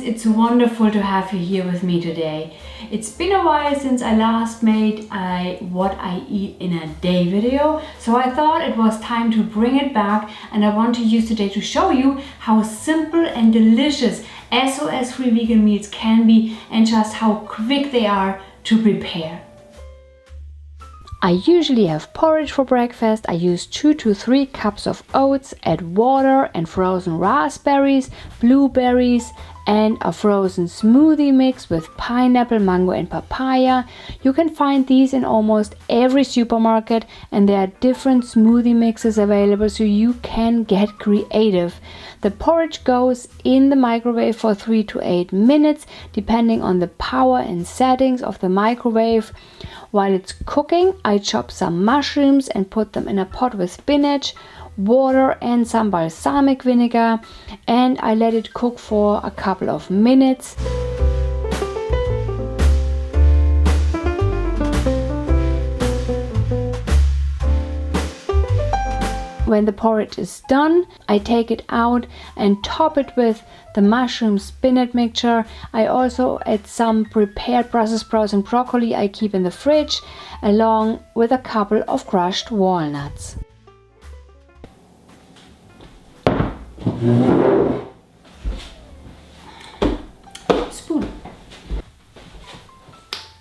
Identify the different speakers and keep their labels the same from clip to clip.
Speaker 1: it's wonderful to have you here with me today. It's been a while since I last made a what I eat in a day video, so I thought it was time to bring it back, and I want to use today to show you how simple and delicious SOS-free vegan meals can be and just how quick they are to prepare. I usually have porridge for breakfast. I use 2 to 3 cups of oats, add water and frozen raspberries, blueberries, and a frozen smoothie mix with pineapple, mango and papaya. You can find these in almost every supermarket, and there are different smoothie mixes available, so you can get creative. The porridge goes in the microwave for 3 to 8 minutes depending on the power and settings of the microwave. While it's cooking, I chop some mushrooms and put them in a pot with spinach, water and some balsamic vinegar, and I let it cook for a couple of minutes. When the porridge is done, I take it out and top it with the mushroom spinach mixture. I also add some prepared Brussels sprouts and broccoli I keep in the fridge, along with a couple of crushed walnuts.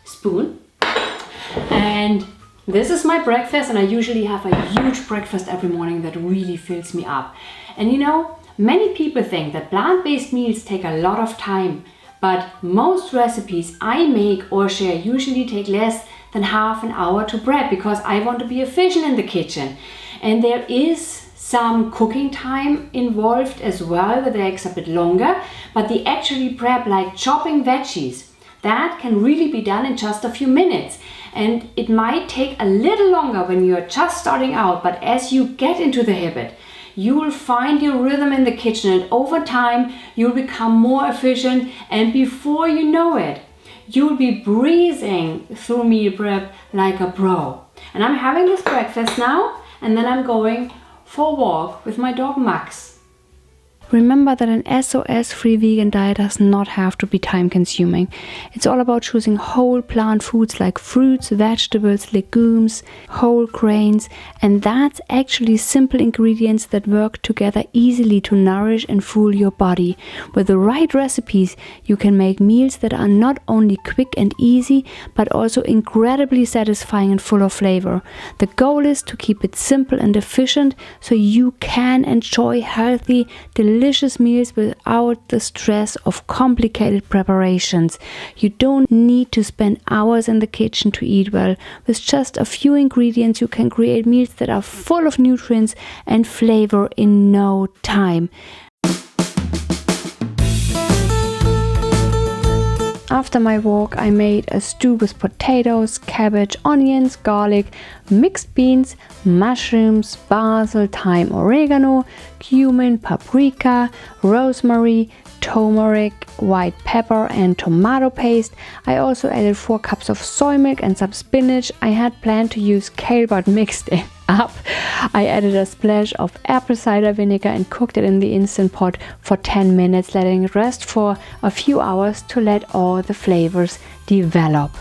Speaker 1: Spoon. And this is my breakfast, and I usually have a huge breakfast every morning that really fills me up. And you know, many people think that plant-based meals take a lot of time, but most recipes I make or share usually take less than half an hour to prep because I want to be efficient in the kitchen. And there is some cooking time involved as well that takes a bit longer, but the actually prep, like chopping veggies, that can really be done in just a few minutes. And it might take a little longer when you're just starting out, but as you get into the habit, you will find your rhythm in the kitchen, and over time you'll become more efficient, and before you know it, you'll be breezing through meal prep like a pro. And I'm having this breakfast now, and then I'm going for a walk with my dog Max. Remember that an SOS-free vegan diet does not have to be time-consuming. It's all about choosing whole plant foods like fruits, vegetables, legumes, whole grains, and that's actually simple ingredients that work together easily to nourish and fuel your body. With the right recipes, you can make meals that are not only quick and easy, but also incredibly satisfying and full of flavor. The goal is to keep it simple and efficient so you can enjoy healthy, delicious meals without the stress of complicated preparations. You don't need to spend hours in the kitchen to eat well. With just a few ingredients, you can create meals that are full of nutrients and flavor in no time. After my walk, I made a stew with potatoes, cabbage, onions, garlic, mixed beans, mushrooms, basil, thyme, oregano, cumin, paprika, rosemary, turmeric, white pepper and tomato paste. I also added 4 cups of soy milk and some spinach. I had planned to use kale but mixed it up. I added a splash of apple cider vinegar and cooked it in the Instant Pot for 10 minutes, letting it rest for a few hours to let all the flavors develop.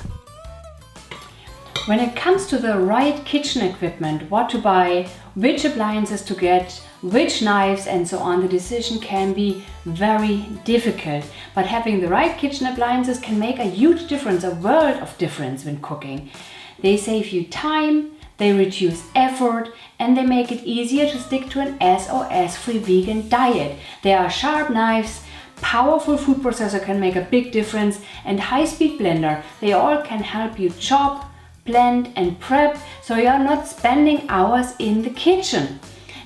Speaker 1: When it comes to the right kitchen equipment, what to buy, which appliances to get, which knives and so on, the decision can be very difficult. But having the right kitchen appliances can make a huge difference, a world of difference when cooking. They save you time, they reduce effort, and they make it easier to stick to an SOS-free vegan diet. There are sharp knives, powerful food processor can make a big difference, and high-speed blender. They all can help you chop, blend and prep, so you're not spending hours in the kitchen.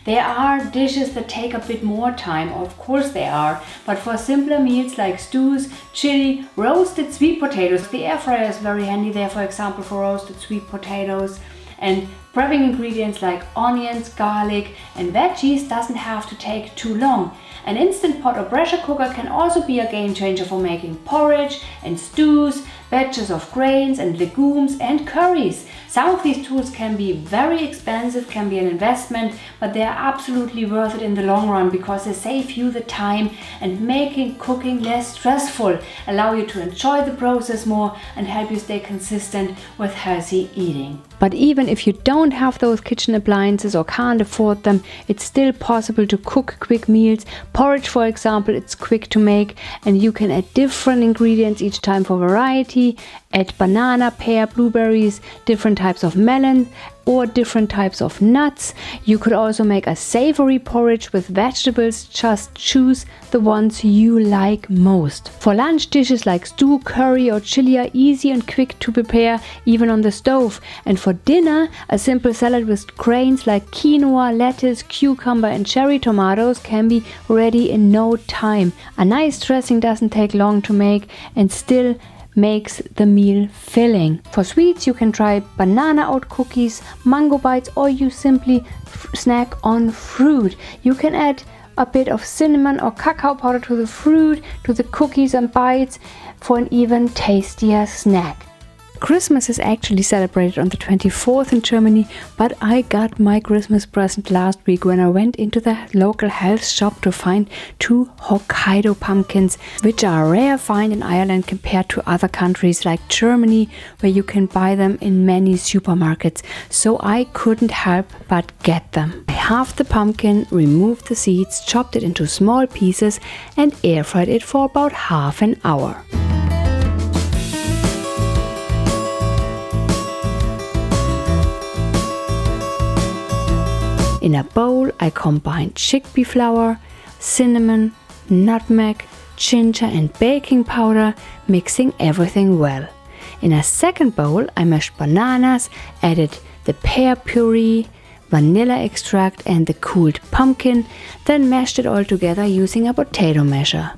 Speaker 1: There are dishes that take a bit more time, of course there are, but for simpler meals like stews, chili, roasted sweet potatoes, the air fryer is very handy there, for example, for roasted sweet potatoes. And prepping ingredients like onions, garlic and veggies doesn't have to take too long. An Instant Pot or pressure cooker can also be a game changer for making porridge and stews batches of grains and legumes and curries. Some of these tools can be very expensive, can be an investment, but they are absolutely worth it in the long run because they save you the time and making cooking less stressful, allow you to enjoy the process more and help you stay consistent with healthy eating. But even if you don't have those kitchen appliances or can't afford them, it's still possible to cook quick meals. Porridge, for example, it's quick to make and you can add different ingredients each time for variety. Add banana, pear, blueberries, different types of melon or different types of nuts. You could also make a savory porridge with vegetables. Just choose the ones you like most. For lunch, dishes like stew, curry or chili are easy and quick to prepare even on the stove. And for dinner, a simple salad with grains like quinoa, lettuce, cucumber and cherry tomatoes can be ready in no time. A nice dressing doesn't take long to make and still makes the meal filling. For sweets, you can try banana oat cookies, mango bites, or you simply snack on fruit. You can add a bit of cinnamon or cacao powder to the fruit, to the cookies and bites for an even tastier snack. Christmas is actually celebrated on the 24th in Germany, but I got my Christmas present last week when I went into the local health shop to find 2 Hokkaido pumpkins, which are a rare find in Ireland compared to other countries like Germany, where you can buy them in many supermarkets. So I couldn't help but get them. I halved the pumpkin, removed the seeds, chopped it into small pieces and air fried it for about half an hour. In a bowl, I combined chickpea flour, cinnamon, nutmeg, ginger and baking powder, mixing everything well. In a second bowl, I mashed bananas, added the pear puree, vanilla extract and the cooled pumpkin, then mashed it all together using a potato masher.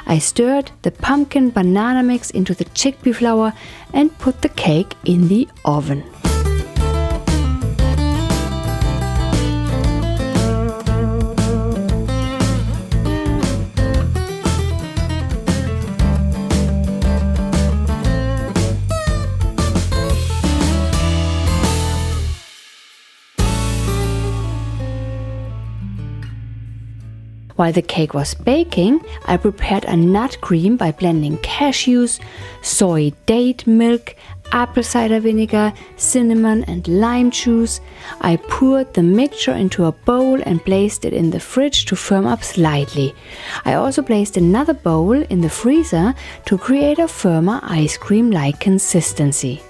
Speaker 1: I stirred the pumpkin banana mix into the chickpea flour and put the cake in the oven. While the cake was baking, I prepared a nut cream by blending cashews, soy date milk, apple cider vinegar, cinnamon and lime juice. I poured the mixture into a bowl and placed it in the fridge to firm up slightly. I also placed another bowl in the freezer to create a firmer ice cream-like consistency.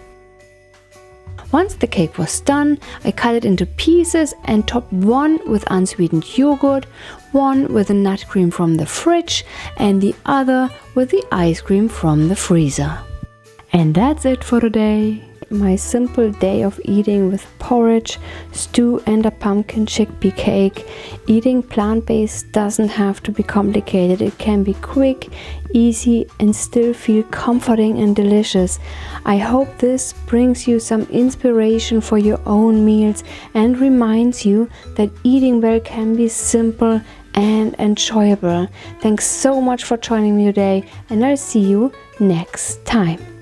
Speaker 1: Once the cake was done, I cut it into pieces and topped one with unsweetened yogurt, one with the nut cream from the fridge and the other with the ice cream from the freezer. And that's it for today. My simple day of eating with porridge, stew and a pumpkin chickpea cake. Eating plant-based doesn't have to be complicated. It can be quick, easy and still feel comforting and delicious. I hope this brings you some inspiration for your own meals and reminds you that eating well can be simple and enjoyable. Thanks so much for joining me today and I'll see you next time.